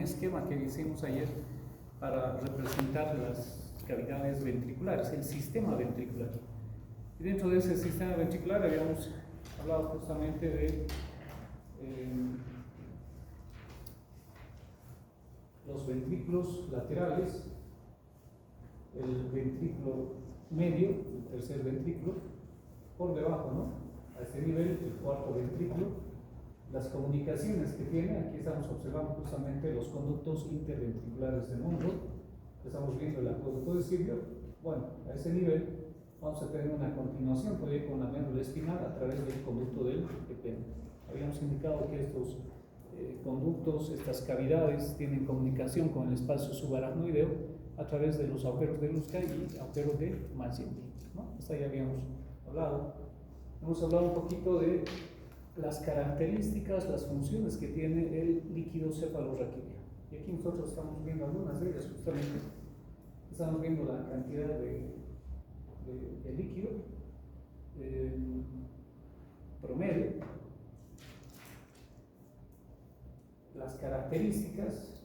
un esquema que hicimos ayer para representar las cavidades ventriculares, el sistema ventricular. Y dentro de ese sistema ventricular habíamos hablado justamente de los ventrículos laterales, el ventrículo medio, el tercer ventrículo, por debajo, ¿no? A ese nivel, el cuarto ventrículo, las comunicaciones que tiene. Aquí estamos observando justamente los conductos interventriculares del mundo, estamos viendo el acueducto de Silvio. Bueno, a ese nivel vamos a tener una continuación por ahí con la médula espinal a través del conducto del epeno. Habíamos indicado que estos conductos, estas cavidades, tienen comunicación con el espacio subaracnoideo a través de los agujeros de Luska y agujeros de Magendie, ¿no? Hasta ahí habíamos hablado. Hemos hablado un poquito de las características, las funciones que tiene el líquido cefalorraquídeo. Y aquí nosotros estamos viendo algunas de ellas, justamente. Estamos viendo la cantidad de líquido promedio, las características,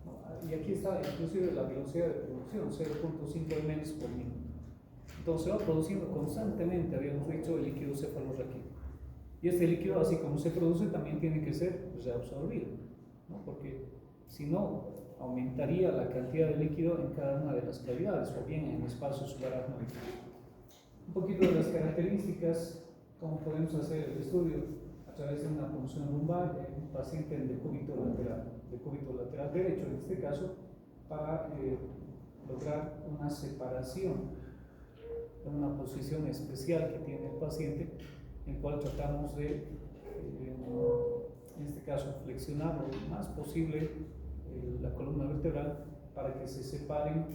¿no? Y aquí está inclusive la velocidad de producción, 0.5 ml por minuto. Entonces va produciendo constantemente, habíamos dicho, el líquido cefalorraquídeo. Y este líquido, así como se produce, también tiene que ser reabsorbido, ¿no? Porque si no, aumentaría la cantidad de líquido en cada una de las cavidades, o bien en el espacio subaracnoideo. Un poquito de las características, cómo podemos hacer el estudio a través de una punción lumbar en un paciente en decúbito lateral derecho, en este caso, para lograr una separación en una posición especial que tiene el paciente, en cual tratamos de, en este caso, flexionar lo más posible la columna vertebral para que se separen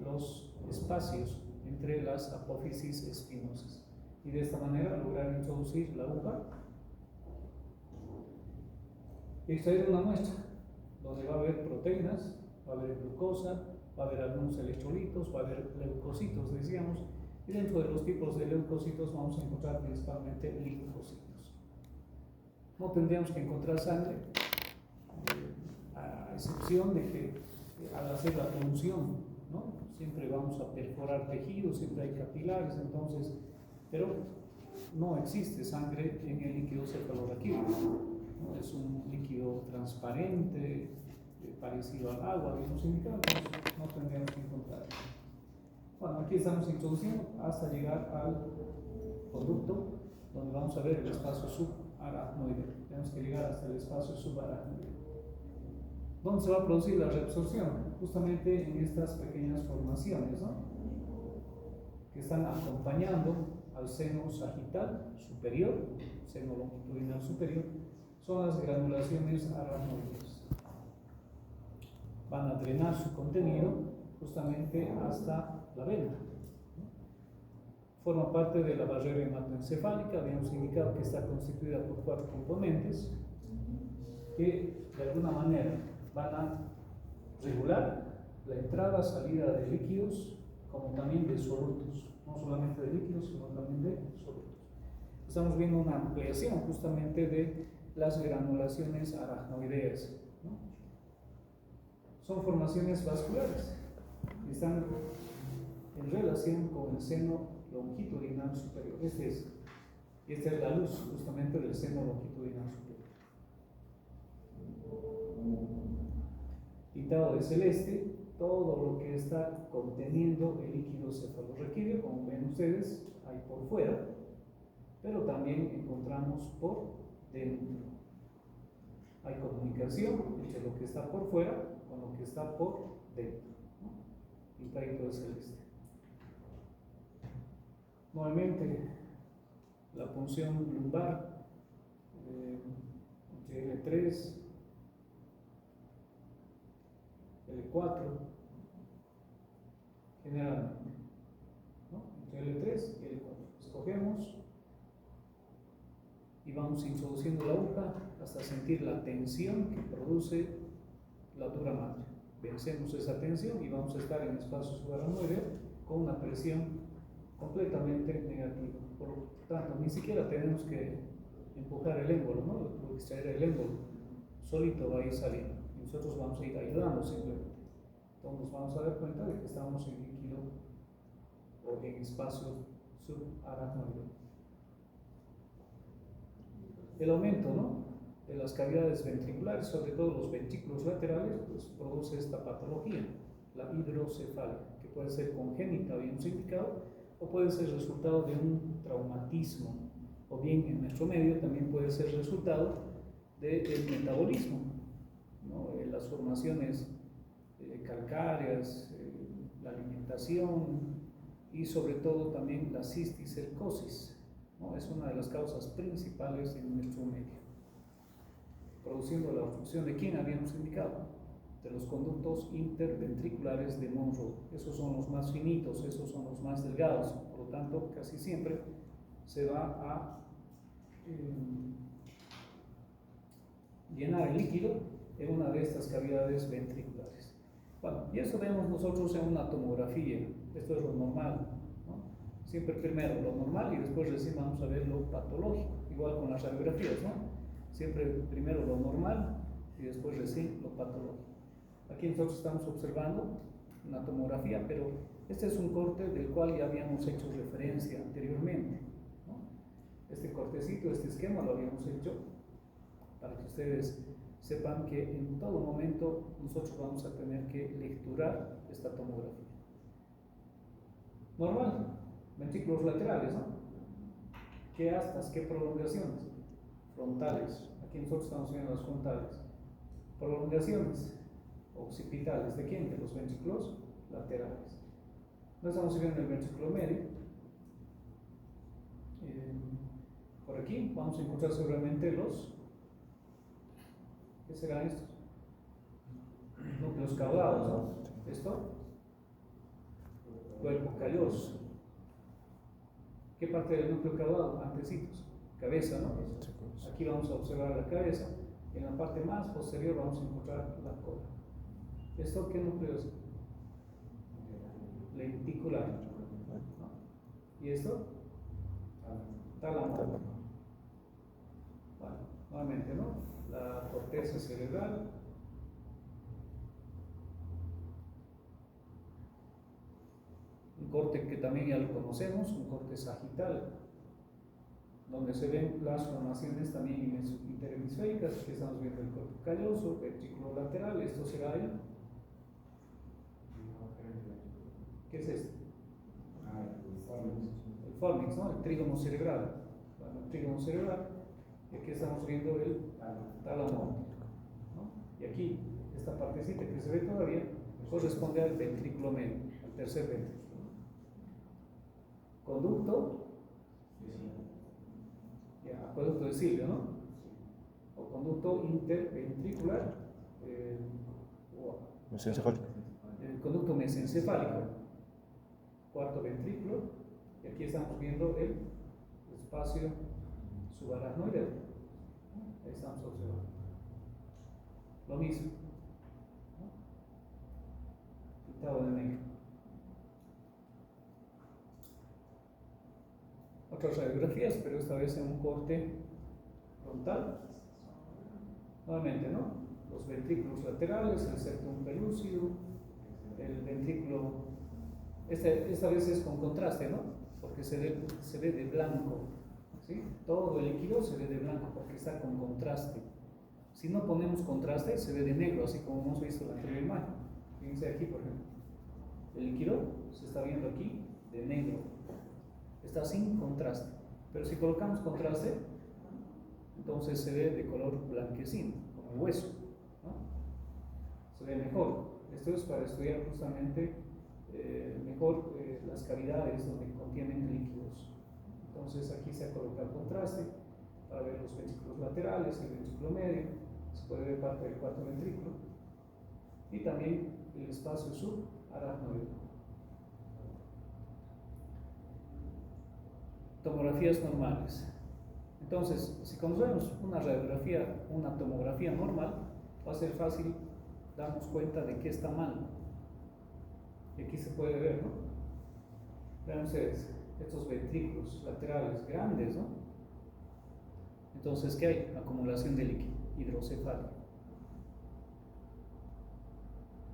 los espacios entre las apófisis espinosas y de esta manera lograr introducir la aguja y extraer una muestra donde va a haber proteínas, va a haber glucosa, va a haber algunos electrolitos, va a haber leucocitos, decíamos, y dentro de los tipos de leucocitos vamos a encontrar principalmente linfocitos. No tendríamos que encontrar sangre, a excepción de que al hacer la punción, ¿no? Siempre vamos a perforar tejidos, siempre hay capilares, entonces, pero no existe sangre en el líquido cefalorraquídeo, ¿no? Es un líquido transparente, parecido al agua, habíamos indicado, entonces no tendríamos que encontrar. Bueno, aquí estamos introduciendo hasta llegar al conducto donde vamos a ver el espacio subaracnoideo. Tenemos que llegar hasta el espacio subaracnoideo. ¿Dónde se va a producir la reabsorción? Justamente en estas pequeñas formaciones, ¿no? Que están acompañando al seno sagital superior, seno longitudinal superior, son las granulaciones aracnoides. Van a drenar su contenido justamente hasta la vena. Forma parte de la barrera hematoencefálica. Habíamos indicado que está constituida por 4 componentes que de alguna manera van a regular la entrada, salida de líquidos, como también de solutos, no solamente de líquidos, sino también de solutos. Estamos viendo una ampliación justamente de las granulaciones aracnoideas, ¿no? Son formaciones vasculares, están en relación con el seno longitudinal superior. Esta es la luz justamente del seno longitudinal superior. Pintado de celeste, todo lo que está conteniendo el líquido cefalorraquídeo, como ven ustedes, hay por fuera, pero también encontramos por dentro. Hay comunicación entre lo que está por fuera con lo que está por dentro, ¿no? Pintadito de celeste. Nuevamente, la punción lumbar entre L3, L4, generalmente, ¿no? Entre L3 y L4. Escogemos y vamos introduciendo la aguja hasta sentir la tensión que produce la dura madre. Vencemos esa tensión y vamos a estar en espacio subaracnoideo con una presión completamente negativa. Por lo tanto, ni siquiera tenemos que empujar el émbolo, ¿no? Extraer el émbolo, solito va a ir saliendo. nosotros vamos a ir ayudando simplemente. Entonces nos vamos a dar cuenta de que estamos en líquido o en espacio subaracnoideo. El aumento, ¿no?, de las cavidades ventriculares, sobre todo los ventrículos laterales, pues produce esta patología, la hidrocefalia, que puede ser congénita, habíamos indicado, o puede ser resultado de un traumatismo, o bien en nuestro medio también puede ser resultado del metabolismo, ¿no?, las formaciones calcáreas, la alimentación y sobre todo también la cisticercosis, ¿no?, es una de las causas principales en nuestro medio, produciendo la obstrucción de quién habíamos indicado, de los conductos interventriculares de Monro. Esos son los más finitos, esos son los más delgados, por lo tanto casi siempre se va a llenar el líquido en una de estas cavidades ventriculares. Bueno, y eso vemos nosotros en una tomografía. Esto es lo normal, ¿no? Siempre primero lo normal y después recién vamos a ver lo patológico, igual con las radiografías, ¿no? Siempre primero lo normal y después recién lo patológico. Aquí nosotros estamos observando una tomografía, pero este es un corte del cual ya habíamos hecho referencia anteriormente, ¿no? Este cortecito, este esquema lo habíamos hecho para que ustedes sepan que en todo momento nosotros vamos a tener que lecturar esta tomografía. Normal, ventrículos laterales, ¿no? ¿Qué astas, qué prolongaciones? Frontales, aquí nosotros estamos viendo las frontales. Prolongaciones occipitales, ¿de quién? De los ventrículos laterales. No estamos viendo el ventrículo medio. Por aquí vamos a encontrar seguramente los, ¿qué serán estos? Núcleos caudados, ¿no? Esto, cuerpo calloso. ¿Qué parte del núcleo caudado? Antecitos, cabeza, ¿no? Aquí vamos a observar la cabeza. En la parte más posterior vamos a encontrar la cola. ¿Esto qué núcleo es? Lenticular, ¿no? ¿Y esto? Tálamo. Bueno, nuevamente, ¿no? La corteza cerebral. Un corte que también ya lo conocemos, un corte sagital, donde se ven las formaciones también interhemisféricas. Aquí estamos viendo el cuerpo calloso, ventrículo lateral. Esto será el, ¿qué es esto? El fornix, ¿no? El trígono cerebral. Bueno, el trígono cerebral. Y aquí estamos viendo el tálamo, ¿no? Y aquí, esta partecita que se ve todavía, corresponde al ventrículo medio, al tercer ventrículo. Conducto, ya, acueducto de Silvio, ¿no? O conducto interventricular, Mesencefálico. el conducto mesencefálico, cuarto ventrículo, y aquí estamos viendo el espacio subaracnoideo. Ahí estamos observando. Lo mismo, ¿no? Pintado de negro. Otras radiografías, pero esta vez en un corte frontal. Nuevamente, ¿no? Los ventrículos laterales, el septum pelúcido, el ventrículo. Esta vez es con contraste, ¿no? Porque se ve de blanco, ¿sí? Todo el líquido se ve de blanco porque está con contraste. Si no ponemos contraste, se ve de negro, así como hemos visto en la anterior imagen. Fíjense aquí, por ejemplo. El líquido se está viendo aquí de negro. Está sin contraste. Pero si colocamos contraste, entonces se ve de color blanquecino, como el hueso, ¿no? Se ve mejor. Esto es para estudiar justamente mejor las cavidades donde contienen líquidos. Entonces aquí se ha colocado contraste para ver los ventrículos laterales, el ventrículo medio, se puede ver parte del cuarto ventrículo y también el espacio subaracnoideo. Tomografías normales. Entonces, si conocemos una radiografía, una tomografía normal, va a ser fácil darnos cuenta de qué está mal. Y aquí se puede ver, ¿no? Vean ustedes, estos ventrículos laterales grandes, ¿no? Entonces, ¿qué hay? Acumulación de líquido hidrocefalia.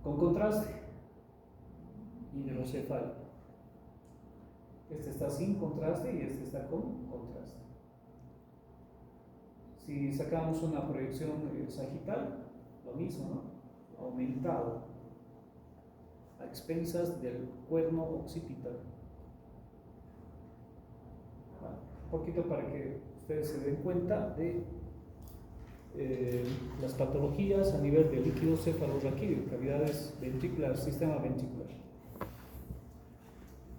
con contraste, hidrocefálico. Este está sin contraste y este está con contraste. Si sacamos una proyección sagital, lo mismo, ¿no? Aumentado, a expensas del cuerno occipital. Bueno, un poquito para que ustedes se den cuenta de las patologías a nivel de líquido cefalorraquídeo, cavidades ventriculares, sistema ventricular.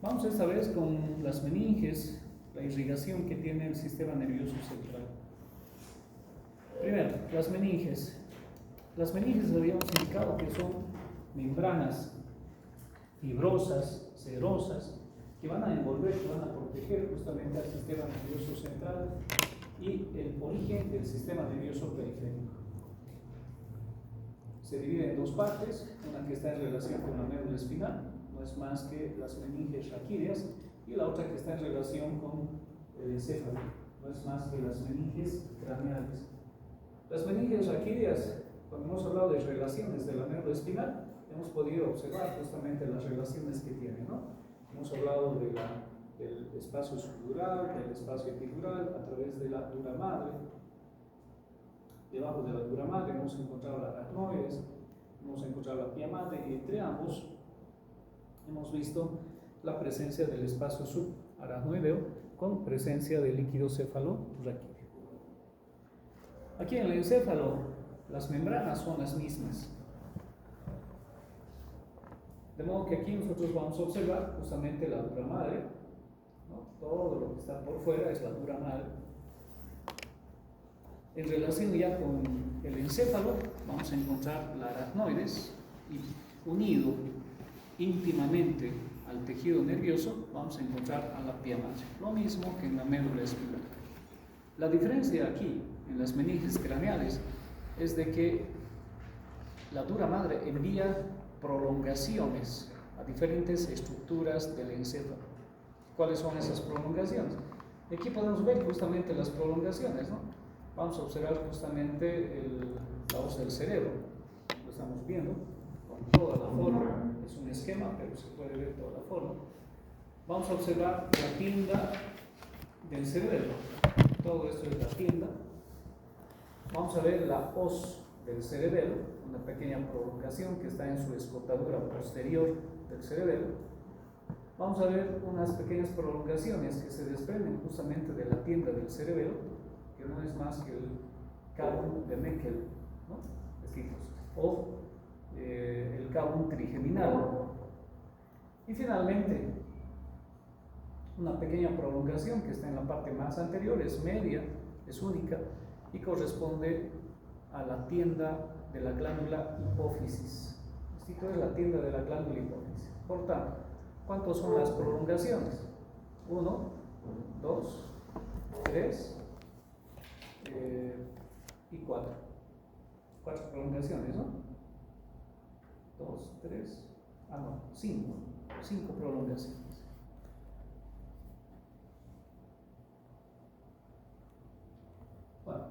Vamos esta vez con las meninges, la irrigación que tiene el sistema nervioso central. Primero, las meninges. Las meninges habíamos indicado que son membranas fibrosas, cerosas, que van a envolver, que van a proteger justamente al sistema nervioso central y el origen del sistema nervioso periférico. Se divide en dos partes, una que está en relación con la médula espinal, no es más que las meninges raquídeas, y la otra que está en relación con el encéfalo, no es más que las meninges craneales. Las meninges raquídeas, cuando hemos hablado de relaciones de la médula espinal, hemos podido observar justamente las relaciones que tiene, ¿no? Hemos hablado del espacio subdural, del espacio epidural, a través de la dura madre. Debajo de la dura madre hemos encontrado la aracnoides, hemos encontrado la pía madre, y entre ambos hemos visto la presencia del espacio subaracnoideo con presencia de líquido cefalorraquídeo. Aquí en el encéfalo, las membranas son las mismas. De modo que aquí nosotros vamos a observar justamente la dura madre, ¿no? Todo lo que está por fuera es la dura madre. En relación ya con el encéfalo, vamos a encontrar la aracnoides, y unido íntimamente al tejido nervioso, vamos a encontrar a la pía madre. Lo mismo que en la médula espinal. La diferencia aquí, en las meninges craneales, es de que la dura madre envía prolongaciones a diferentes estructuras del encéfalo. ¿Cuáles son esas prolongaciones? Aquí podemos ver justamente las prolongaciones, ¿no? Vamos a observar justamente la os del cerebro. Lo estamos viendo con toda la forma. Es un esquema, pero se puede ver toda la forma. Vamos a observar la tienda del cerebro. Todo esto es la tienda. Vamos a ver la os del cerebelo, una pequeña prolongación que está en su escotadura posterior del cerebelo. Vamos a ver unas pequeñas prolongaciones que se desprenden justamente de la tienda del cerebelo, que no es más que el cabum de Meckel, ¿no? O el cabum trigeminal. Y finalmente, una pequeña prolongación que está en la parte más anterior, es media, es única y corresponde a la tienda de la glándula hipófisis. Esto es la tienda de la glándula hipófisis. Por tanto, ¿cuántas son las prolongaciones? 1, 2, 3 y 4. 4 prolongaciones, ¿no? 2, 3, 5. 5 prolongaciones. Bueno,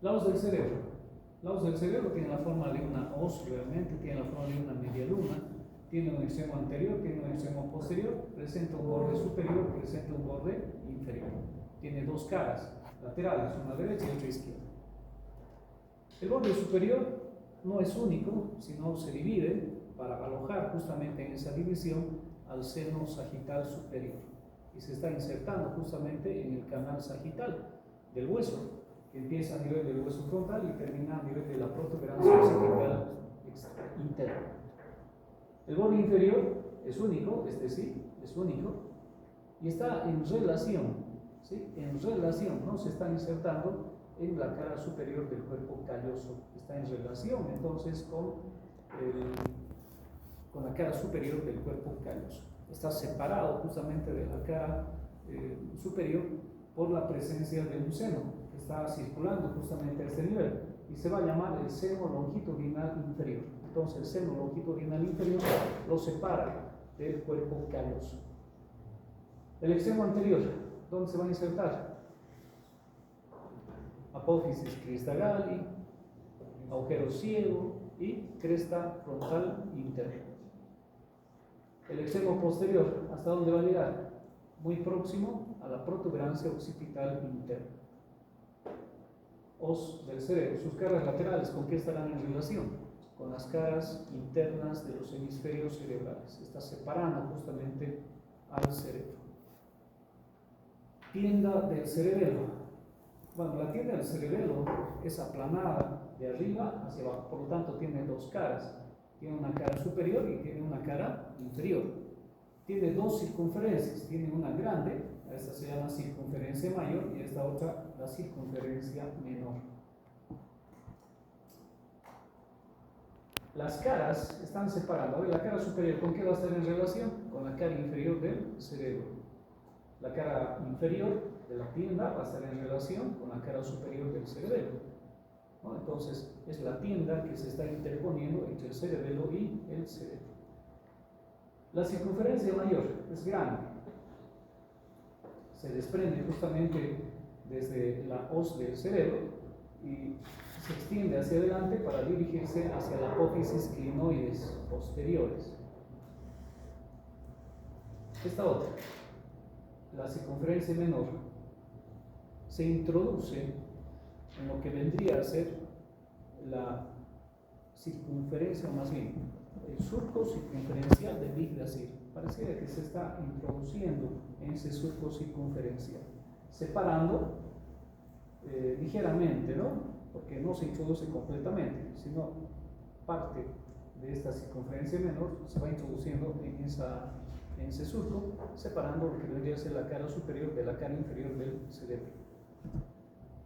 la os del cerebro. La os del cerebro tiene la forma de una os, realmente tiene la forma de una media luna, tiene un extremo anterior, tiene un extremo posterior, presenta un borde superior, presenta un borde inferior. Tiene dos caras laterales, una derecha y otra izquierda. El borde superior no es único, sino se divide para alojar justamente en esa división al seno sagital superior, y se está insertando justamente en el canal sagital del hueso, que empieza a nivel del hueso frontal y termina a nivel de la protuberancia occipital interna. El borde inferior es único, este sí, es único, y está en relación, ¿sí? En relación, no se está insertando en la cara superior del cuerpo calloso, está en relación entonces con la cara superior del cuerpo calloso. Está separado justamente de la cara superior por la presencia de un seno que está circulando justamente a este nivel, y se va a llamar el seno longitudinal inferior. Entonces el seno longitudinal inferior lo separa del cuerpo calloso. El extremo anterior, ¿dónde se va a insertar? Apófisis cristagali, agujero ciego y cresta frontal interna. El extremo posterior, ¿hasta dónde va a llegar? Muy próximo a la protuberancia occipital interna. Os del cerebro, sus caras laterales, ¿con qué estarán en relación? Con las caras internas de los hemisferios cerebrales. Está separando justamente al cerebro. Tienda del cerebelo. Bueno, la tienda del cerebelo es aplanada de arriba hacia abajo, por lo tanto tiene dos caras. Tiene una cara superior y tiene una cara inferior. Tiene dos circunferencias, tiene una grande, esta se llama circunferencia mayor y esta otra la circunferencia menor. Las caras están separadas. A ver, la cara superior, ¿con qué va a estar en relación? Con la cara inferior del cerebro. La cara inferior de la tienda va a estar en relación con la cara superior del cerebelo, ¿no? Entonces es la tienda que se está interponiendo entre el cerebelo y el cerebro. La circunferencia mayor es grande, se desprende justamente desde la hoz del cerebro y se extiende hacia adelante para dirigirse hacia la apófisis clinoides posteriores. Esta otra, la circunferencia menor, se introduce en lo que vendría a ser la circunferencia, o más bien el surco circunferencial del Yggdrasil. Pareciera que se está introduciendo en ese surco circunferencial, separando ligeramente, ¿no? Porque no se introduce completamente, sino parte de esta circunferencia menor se va introduciendo en ese surco, separando lo que vendría a ser la cara superior de la cara inferior del cerebro.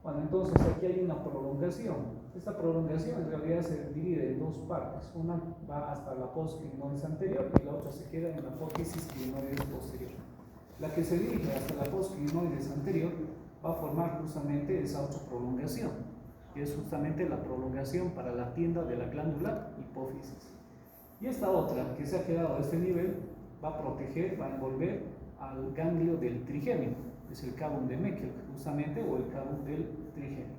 Bueno, entonces aquí hay una prolongación. Esta prolongación en realidad se divide en dos partes. Una va hasta la apófisis clinoides anterior y la otra se queda en la apófisis clinoides posterior. La que se dirige hasta la apófisis clinoides anterior va a formar justamente esa otra prolongación, que es justamente la prolongación para la tienda de la glándula hipófisis. Y esta otra, que se ha quedado a este nivel, va a proteger, va a envolver al ganglio del trigémino, es el cabum de Meckel, justamente, o el cabum del trigémino.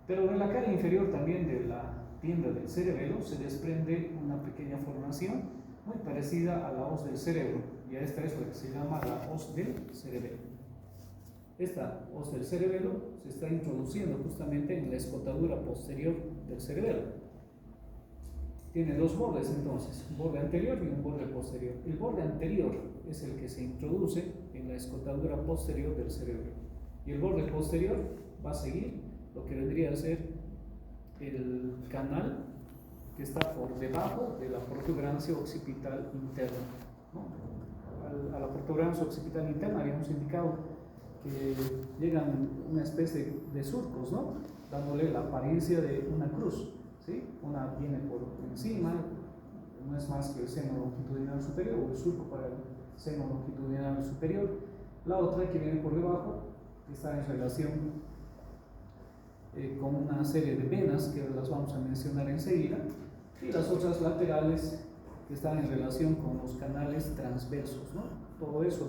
Pero de la cara inferior también de la tienda del cerebelo se desprende una pequeña formación muy parecida a la hoz del cerebro, y a esta es lo que se llama la hoz del cerebelo. Esta hoz del cerebelo se está introduciendo justamente en la escotadura posterior del cerebelo. Tiene dos bordes entonces, un borde anterior y un borde posterior. El borde anterior es el que se introduce en la escotadura posterior del cerebro, y el borde posterior va a seguir lo que vendría a ser el canal que está por debajo de la protuberancia occipital interna, ¿no? A la protuberancia occipital interna habíamos indicado que llegan una especie de surcos, ¿no? Dándole la apariencia de una cruz, ¿sí? Una viene por encima, no es más que el seno longitudinal superior o el surco para el seno longitudinal superior. La otra que viene por debajo, que está en relación con una serie de venas que las vamos a mencionar enseguida, y las otras laterales que están en relación con los canales transversos, ¿no? Todo eso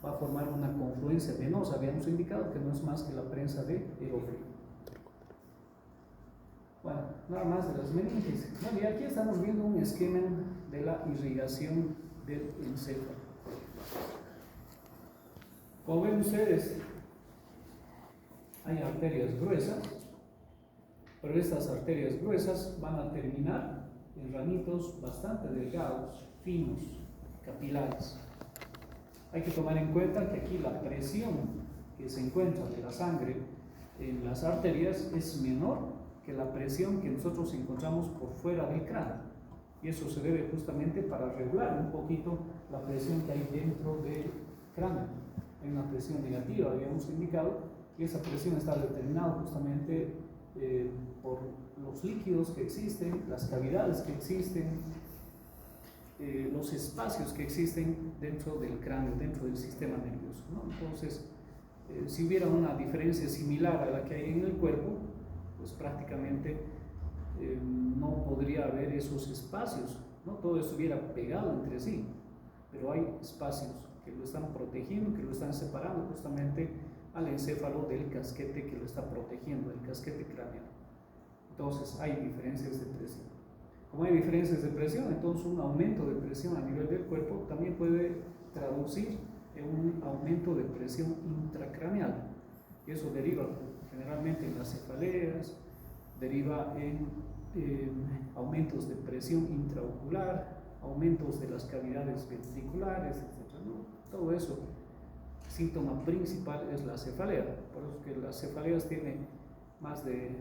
va a formar una confluencia venosa. Habíamos indicado que no es más que la prensa de Erofrio. Bueno, nada más de las meninges. Bueno, y aquí estamos viendo un esquema de la irrigación del encéfalo. Como ven ustedes, hay arterias gruesas, pero estas arterias gruesas van a terminar en ramitos bastante delgados, finos, capilares. Hay que tomar en cuenta que aquí la presión que se encuentra de la sangre en las arterias es menor que la presión que nosotros encontramos por fuera del cráneo, y eso se debe justamente para regular un poquito la presión que hay dentro del cráneo. Hay una presión negativa, habíamos indicado, y esa presión está determinada justamente por los líquidos que existen, las cavidades que existen, los espacios que existen dentro del cráneo, dentro del sistema nervioso, ¿no? Entonces, si hubiera una diferencia similar a la que hay en el cuerpo, pues prácticamente no podría haber esos espacios, ¿no? Todo estuviera pegado entre sí, pero hay espacios que lo están protegiendo, que lo están separando justamente al encéfalo del casquete que lo está protegiendo, el casquete craneal. Entonces hay diferencias de presión. Como hay diferencias de presión, entonces un aumento de presión a nivel del cuerpo también puede traducir en un aumento de presión intracraneal. Y eso deriva generalmente en las cefaleas, deriva en aumentos de presión intraocular, aumentos de las cavidades ventriculares, etc., ¿no? Todo eso, síntoma principal es la cefalea. Por eso que las cefaleas tienen más de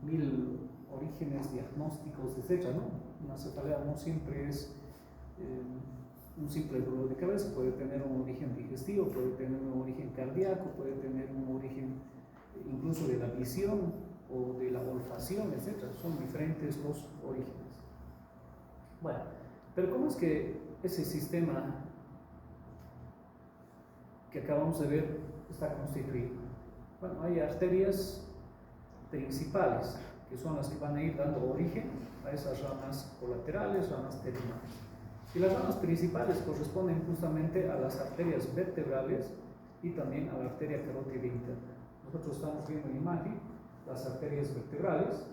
1000 orígenes diagnósticos, etc., ¿no? Una cefalea no siempre es un simple dolor de cabeza, puede tener un origen digestivo, puede tener un origen cardíaco, puede tener un origen incluso de la visión o de la olfacción, etc. Son diferentes los orígenes. Bueno, pero ¿cómo es que ese sistema que acabamos de ver está constituido? Bueno, hay arterias principales, que son las que van a ir dando origen a esas ramas colaterales, ramas terminales. Y las ramas principales corresponden justamente a las arterias vertebrales y también a la arteria carótida interna. Nosotros estamos viendo en imagen las arterias vertebrales,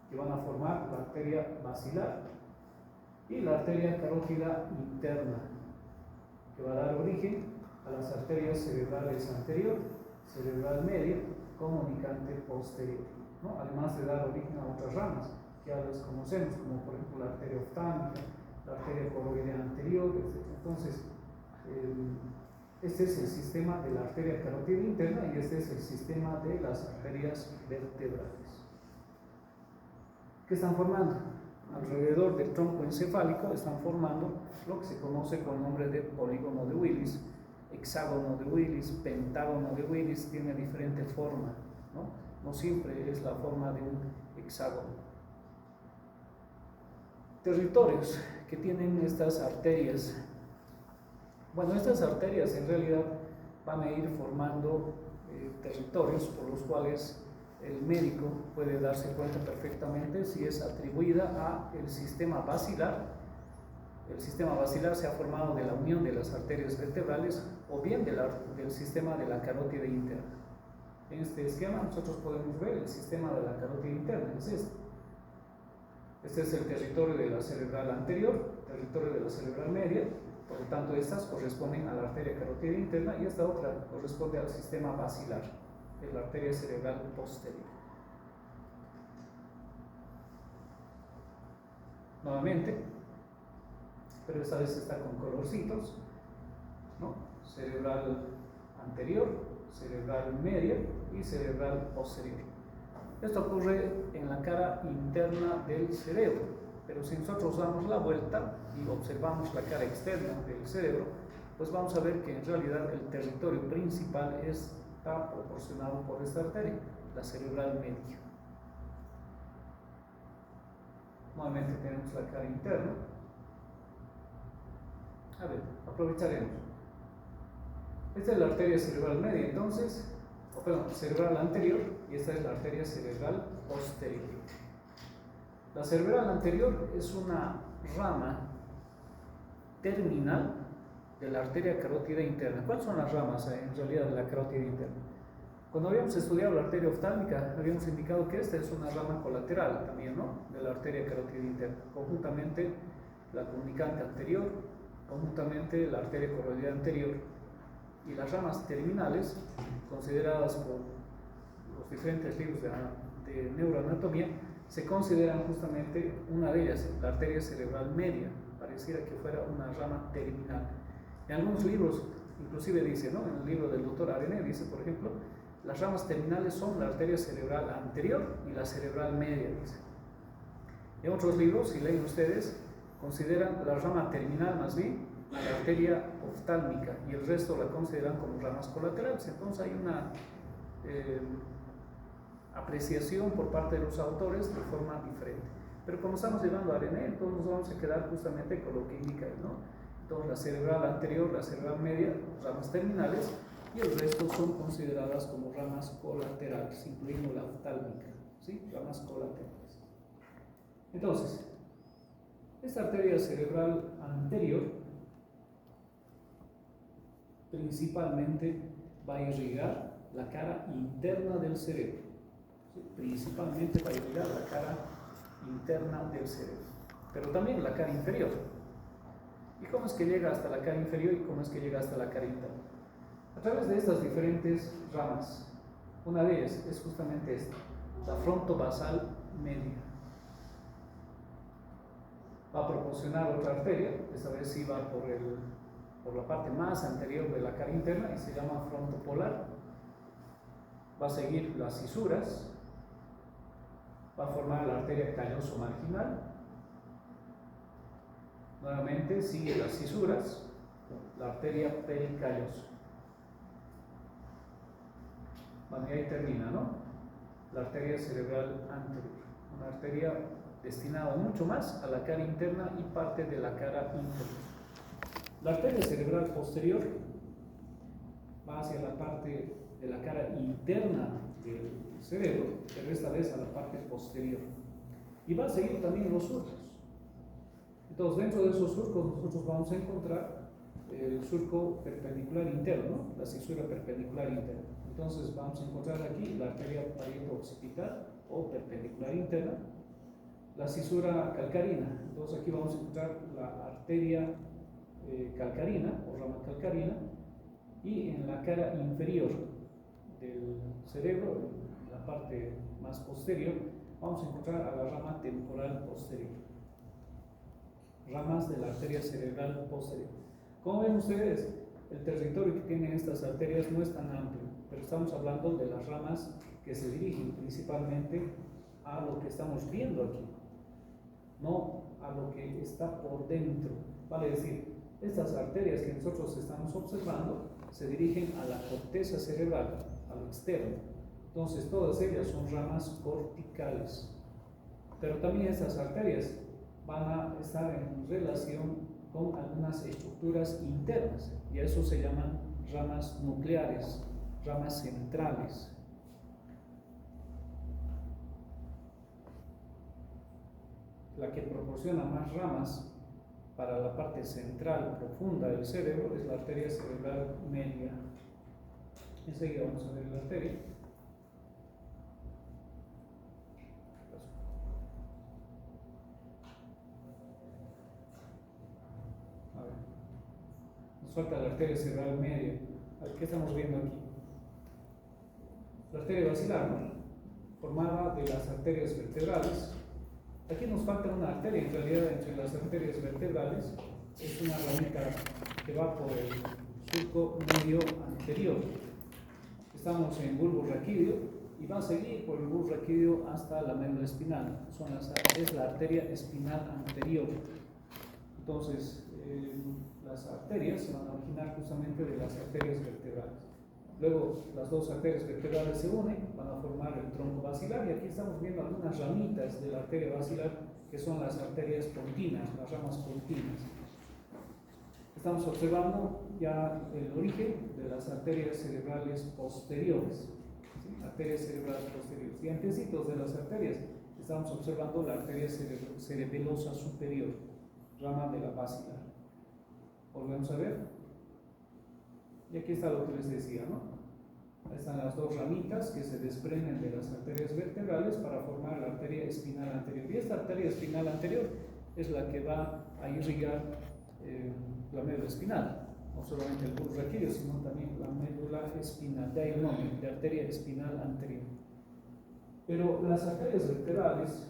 que van a formar la arteria basilar, y la arteria carótida interna, que va a dar origen a las arterias cerebrales anterior, cerebral media, comunicante posterior, ¿no? Además de dar origen a otras ramas que ya las conocemos, como por ejemplo la arteria oftálmica, la arteria coroidea anterior, etc. Entonces, este es el sistema de la arteria carótida interna y este es el sistema de las arterias vertebrales. ¿Qué están formando? Alrededor del tronco encefálico están formando lo que se conoce con el nombre de polígono de Willis, hexágono de Willis, pentágono de Willis, tiene diferente forma, ¿no? No siempre es la forma de un hexágono. Territorios que tienen estas arterias. Bueno, estas arterias en realidad van a ir formando territorios por los cuales el médico puede darse cuenta perfectamente si es atribuida a el sistema basilar. El sistema basilar se ha formado de la unión de las arterias vertebrales o bien del sistema de la carótida interna. En este esquema nosotros podemos ver el sistema de la carótida interna, es este. Este es el territorio de la cerebral anterior, territorio de la cerebral media, por lo tanto estas corresponden a la arteria carótida interna y esta otra corresponde al sistema basilar, de la arteria cerebral posterior. Nuevamente, pero esta vez está con colorcitos, ¿no? Cerebral anterior, cerebral media y cerebral posterior. Esto ocurre en la cara interna del cerebro, pero si nosotros damos la vuelta y observamos la cara externa del cerebro, pues vamos a ver que en realidad el territorio principal está proporcionado por esta arteria, la cerebral media. Nuevamente tenemos la cara interna. A ver, aprovecharemos. Esta es la arteria cerebral media, entonces, cerebral anterior, y esta es la arteria cerebral posterior. La cerebral anterior es una rama terminal de la arteria carótida interna. ¿Cuáles son las ramas en realidad de la carótida interna? Cuando habíamos estudiado la arteria oftálmica, habíamos indicado que esta es una rama colateral también, ¿no?, de la arteria carótida interna. Conjuntamente la comunicante anterior, conjuntamente la arteria coroidea anterior, y las ramas terminales, consideradas por los diferentes libros de neuroanatomía, se consideran justamente una de ellas, la arteria cerebral media. Pareciera que fuera una rama terminal. En algunos libros inclusive dice, ¿no?, en el libro del doctor Arené dice, por ejemplo, las ramas terminales son la arteria cerebral anterior y la cerebral media, dice. En otros libros, si leen ustedes, consideran la rama terminal más bien a la arteria oftálmica y el resto la consideran como ramas colaterales. Entonces hay una apreciación por parte de los autores de forma diferente. Pero como estamos llevando a Arené, entonces nos vamos a quedar justamente con lo que indica él, ¿no? Entonces la cerebral anterior, la cerebral media, ramas terminales, y el resto son consideradas como ramas colaterales, incluyendo la oftálmica, ¿sí? Ramas colaterales. Entonces, esta arteria cerebral anterior principalmente va a irrigar la cara interna del cerebro, ¿sí? Principalmente va a irrigar la cara interna del cerebro, pero también la cara inferior. ¿Y cómo es que llega hasta la cara inferior y cómo es que llega hasta la cara interna? A través de estas diferentes ramas. Una de ellas es justamente esta, la frontobasal media. Va a proporcionar otra arteria, esta vez sí va por la parte más anterior de la cara interna y se llama frontopolar. Va a seguir las cisuras, va a formar la arteria calloso marginal. Nuevamente sigue las cisuras, la arteria pericalloso. Bueno, y ahí termina, ¿no? La arteria cerebral anterior, una arteria destinada mucho más a la cara interna y parte de la cara inferior. La arteria cerebral posterior va hacia la parte de la cara interna del cerebro, pero esta vez a la parte posterior. Y va a seguir también los surcos. Entonces, dentro de esos surcos nosotros vamos a encontrar el surco perpendicular interno, la cisura perpendicular interna. Entonces, vamos a encontrar aquí la arteria parieto-occipital o perpendicular interna, la cisura calcarina. Entonces, aquí vamos a encontrar la arteria calcarina o rama calcarina, y en la cara inferior del cerebro, en la parte más posterior, vamos a encontrar a la rama temporal posterior, ramas de la arteria cerebral posterior. Como ven ustedes, el territorio que tienen estas arterias no es tan amplio, pero estamos hablando de las ramas que se dirigen principalmente a lo que estamos viendo aquí, no a lo que está por dentro. Vale decir, estas arterias que nosotros estamos observando se dirigen a la corteza cerebral, a lo externo. Entonces, todas ellas son ramas corticales. Pero también estas arterias van a estar en relación con algunas estructuras internas, y a eso se llaman ramas nucleares, ramas centrales. La que proporciona más ramas para la parte central profunda del cerebro es la arteria cerebral media. Enseguida vamos a ver la arteria. A ver. Nos falta la arteria cerebral media. A ver, ¿qué estamos viendo aquí? La arteria basilar, ¿no? Formada de las arterias vertebrales. Aquí nos falta una arteria, en realidad entre las arterias vertebrales es una ramita que va por el surco medio anterior. Estamos en bulbo raquídeo y va a seguir por el bulbo raquídeo hasta la médula espinal. Es la arteria espinal anterior. Entonces, las arterias se van a originar justamente de las arterias vertebrales. Luego, las dos arterias vertebrales se unen, van a formar el tronco basilar, y aquí estamos viendo algunas ramitas de la arteria basilar que son las arterias pontinas, las ramas pontinas. Estamos observando ya el origen de las arterias cerebrales posteriores, ¿sí? Arterias cerebrales posteriores. Y antecitos de las arterias estamos observando la arteria cerebelosa superior, rama de la basilar. Volvemos a ver. Y aquí está lo que les decía, ¿no? Ahí están las dos ramitas que se desprenden de las arterias vertebrales para formar la arteria espinal anterior. Y esta arteria espinal anterior es la que va a irrigar la médula espinal. No solamente el bulbo raquídeo, sino también la médula espinal. De ahí el nombre, de arteria espinal anterior. Pero las arterias vertebrales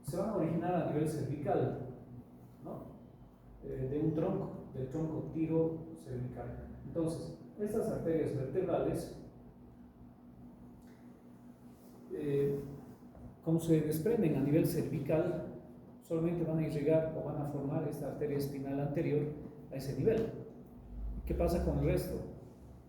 se van a originar a nivel cervical, ¿no? De un tronco, del tronco tiro cervical. Entonces, estas arterias vertebrales, como se desprenden a nivel cervical, solamente van a irrigar o van a formar esta arteria espinal anterior a ese nivel. ¿Qué pasa con el resto?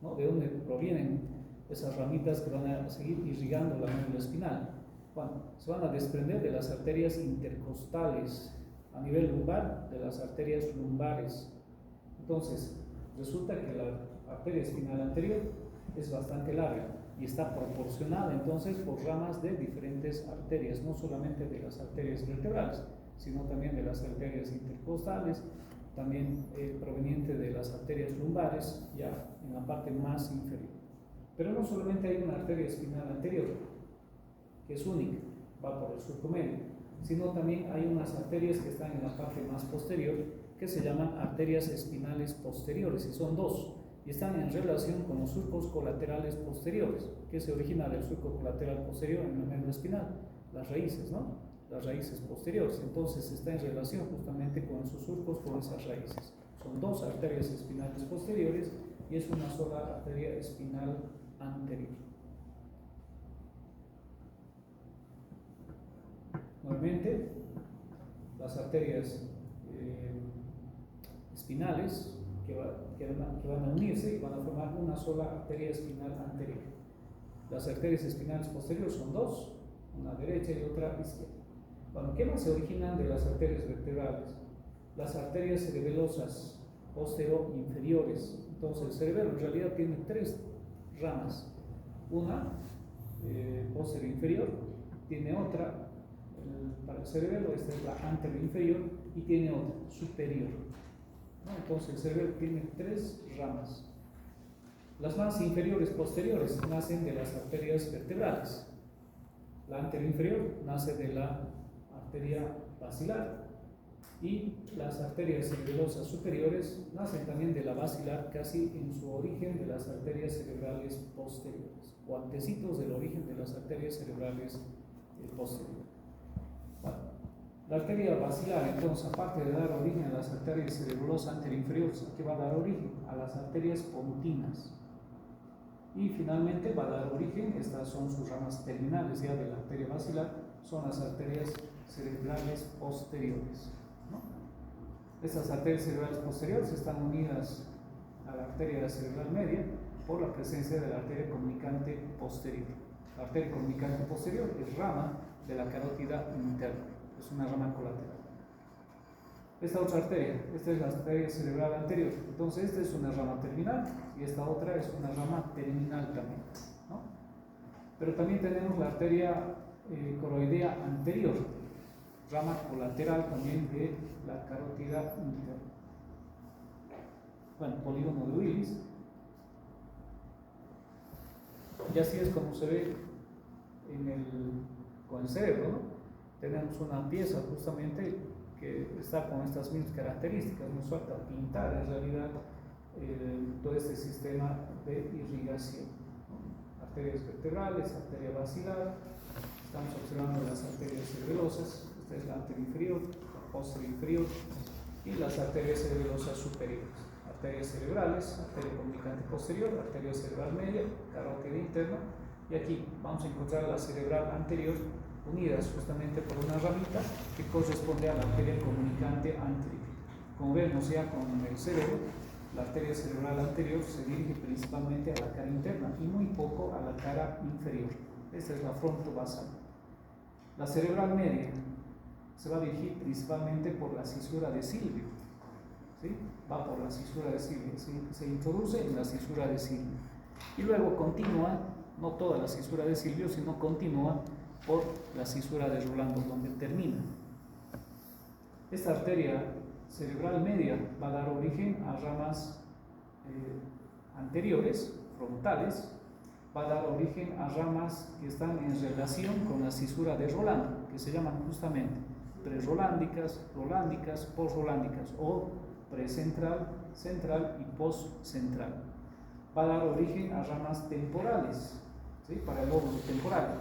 ¿No? ¿De dónde provienen esas ramitas que van a seguir irrigando la médula espinal? Bueno, se van a desprender de las arterias intercostales a nivel lumbar, de las arterias lumbares. Entonces, resulta que la arteria espinal anterior es bastante larga y está proporcionada entonces por ramas de diferentes arterias, no solamente de las arterias vertebrales, sino también de las arterias intercostales, también proveniente de las arterias lumbares, ya en la parte más inferior. Pero no solamente hay una arteria espinal anterior, que es única, va por el surco medio, sino también hay unas arterias que están en la parte más posterior que se llaman arterias espinales posteriores, y son dos, y están en relación con los surcos colaterales posteriores, que se origina del surco colateral posterior en la médula espinal, las raíces, ¿no? Las raíces posteriores. Entonces está en relación justamente con esos surcos, con esas raíces. Son dos arterias espinales posteriores y es una sola arteria espinal anterior. Nuevamente, las arterias espinales que van a unirse y van a formar una sola arteria espinal anterior. Las arterias espinales posteriores son dos, una derecha y otra izquierda. Bueno, ¿qué más se originan de las arterias vertebrales? Las arterias cerebelosas postero-inferiores. Entonces el cerebelo en realidad tiene tres ramas. Una postero-inferior, tiene otra para el cerebelo, esta es la anterior-inferior, y tiene otra superior, ¿no? Entonces el cerebelo tiene tres ramas. Las más inferiores posteriores nacen de las arterias vertebrales. La anterior-inferior nace de la arteria basilar y las arterias cerebelosas superiores nacen también de la basilar, casi en su origen de las arterias cerebrales posteriores o antecitos del origen de las arterias cerebrales posteriores. Bueno, la arteria basilar, entonces, aparte de dar origen a las arterias cerebelosas anterior-inferiores, ¿qué va a dar origen? A las arterias pontinas. Y finalmente va a dar origen, estas son sus ramas terminales ya de la arteria basilar, son las arterias cerebrales posteriores, ¿no? Estas arterias cerebrales posteriores están unidas a la arteria cerebral media por la presencia de la arteria comunicante posterior. La arteria comunicante posterior es rama de la carótida interna, es una rama colateral. Esta otra arteria, esta es la arteria cerebral anterior, entonces esta es una rama terminal y esta otra es una rama terminal también, ¿no? Pero también tenemos la arteria coroidea anterior, rama colateral también de la carótida interna. Bueno, polígono de Willis. Y así es como se ve con el cerebro, ¿no? Tenemos una pieza justamente que está con estas mismas características, nos falta pintar en realidad todo este sistema de irrigación, ¿no? Arterias vertebrales, arteria basilar, estamos observando las arterias cerebelosas, esta es la anterior inferior, la posterior inferior, y las arterias cerebelosas superiores, arterias cerebrales, arteria comunicante posterior, arteria cerebral media, carótida interna, y aquí vamos a encontrar la cerebral anterior unidas justamente por una ramita que corresponde a la arteria comunicante anterior. Como vemos ya con el cerebro, la arteria cerebral anterior se dirige principalmente a la cara interna y muy poco a la cara inferior. Esta es la frontobasal. La cerebral media se va a dirigir principalmente por la cisura de Silvio, ¿sí? Va por la cisura de Silvio, se introduce en la cisura de Silvio y luego continúa, no toda la cisura de Silvio, sino continúa por la cisura de Rolando, donde termina. Esta arteria cerebral media va a dar origen a ramas anteriores, frontales, va a dar origen a ramas que están en relación con la cisura de Rolando, que se llaman justamente prerolándicas, rolándicas, posrolándicas o precentral, central y postcentral. Va a dar origen a ramas temporales, ¿sí? Para el lóbulo temporal,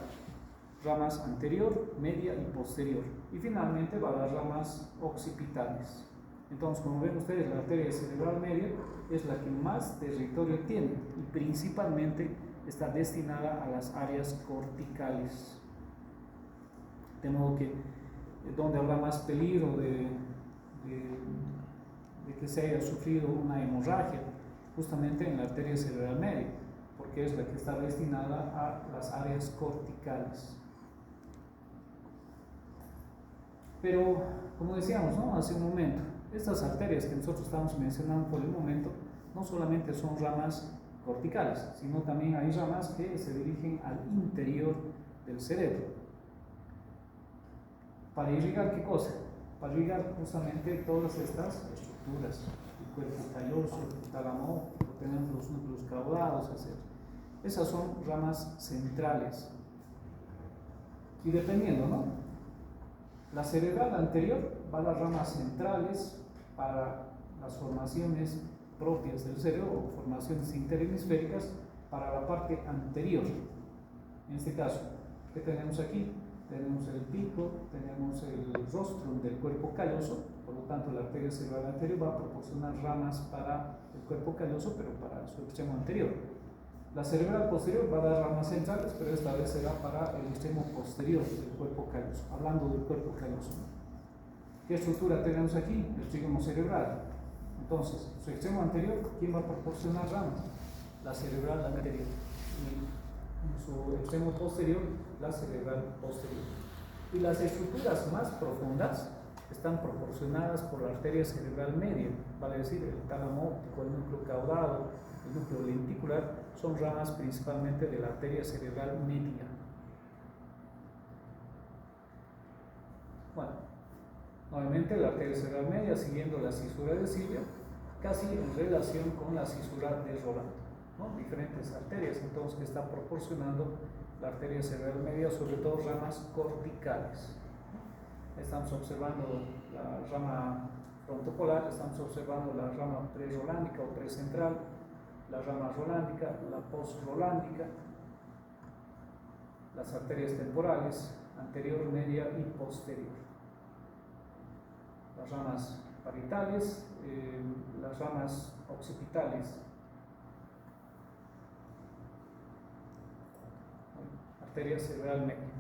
ramas anterior, media y posterior, y finalmente va a dar ramas occipitales. Entonces, como ven ustedes, la arteria cerebral media es la que más territorio tiene y principalmente está destinada a las áreas corticales, de modo que donde habrá más peligro de que se haya sufrido una hemorragia, justamente en la arteria cerebral media, porque es la que está destinada a las áreas corticales. Pero, como decíamos, ¿no?, hace un momento, estas arterias que nosotros estamos mencionando por el momento no solamente son ramas corticales, sino también hay ramas que se dirigen al interior del cerebro. ¿Para irrigar qué cosa? Para irrigar justamente todas estas estructuras, el cuerpo calloso, el tálamo, tenemos los núcleos caudados, etc. Esas son ramas centrales. Y dependiendo, ¿no? La cerebral anterior va a las ramas centrales para las formaciones propias del cerebro, o formaciones interhemisféricas para la parte anterior. En este caso, ¿qué tenemos aquí? Tenemos el pico, tenemos el rostrum del cuerpo calloso, por lo tanto la arteria cerebral anterior va a proporcionar ramas para el cuerpo calloso, pero para su extremo anterior. La cerebral posterior va a dar ramas centrales, pero esta vez será para el extremo posterior del cuerpo calloso, hablando del cuerpo calloso. ¿Qué estructura tenemos aquí? El trígono cerebral. Entonces, su extremo anterior, ¿quién va a proporcionar ramas? La cerebral anterior. Y su extremo posterior, la cerebral posterior. Y las estructuras más profundas están proporcionadas por la arteria cerebral media, vale decir, el tálamo óptico, el núcleo caudado, el núcleo lenticular, son ramas principalmente de la arteria cerebral media. Bueno, nuevamente la arteria cerebral media siguiendo la cisura de Silvia, casi en relación con la cisura de Rolando, ¿no? Diferentes arterias entonces que está proporcionando la arteria cerebral media, sobre todo ramas corticales. Estamos observando la rama frontopolar, estamos observando la rama prerolándica o precentral, la rama rolándica, la postrolándica, las arterias temporales, anterior, media y posterior. Las ramas parietales, las ramas occipitales, arteria cerebral media.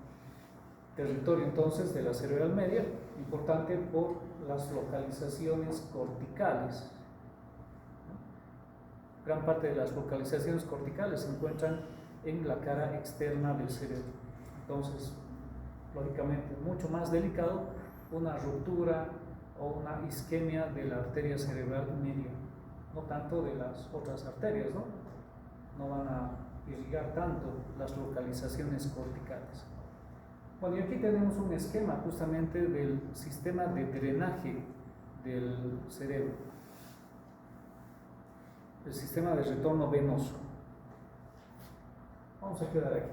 Territorio entonces de la cerebral media, importante por las localizaciones corticales. Gran parte de las localizaciones corticales se encuentran en la cara externa del cerebro. Entonces, lógicamente, mucho más delicado una ruptura o una isquemia de la arteria cerebral media, no tanto de las otras arterias, ¿no? No van a irrigar tanto las localizaciones corticales. Bueno, y aquí tenemos un esquema justamente del sistema de drenaje del cerebro, el sistema de retorno venoso. Vamos a quedar aquí.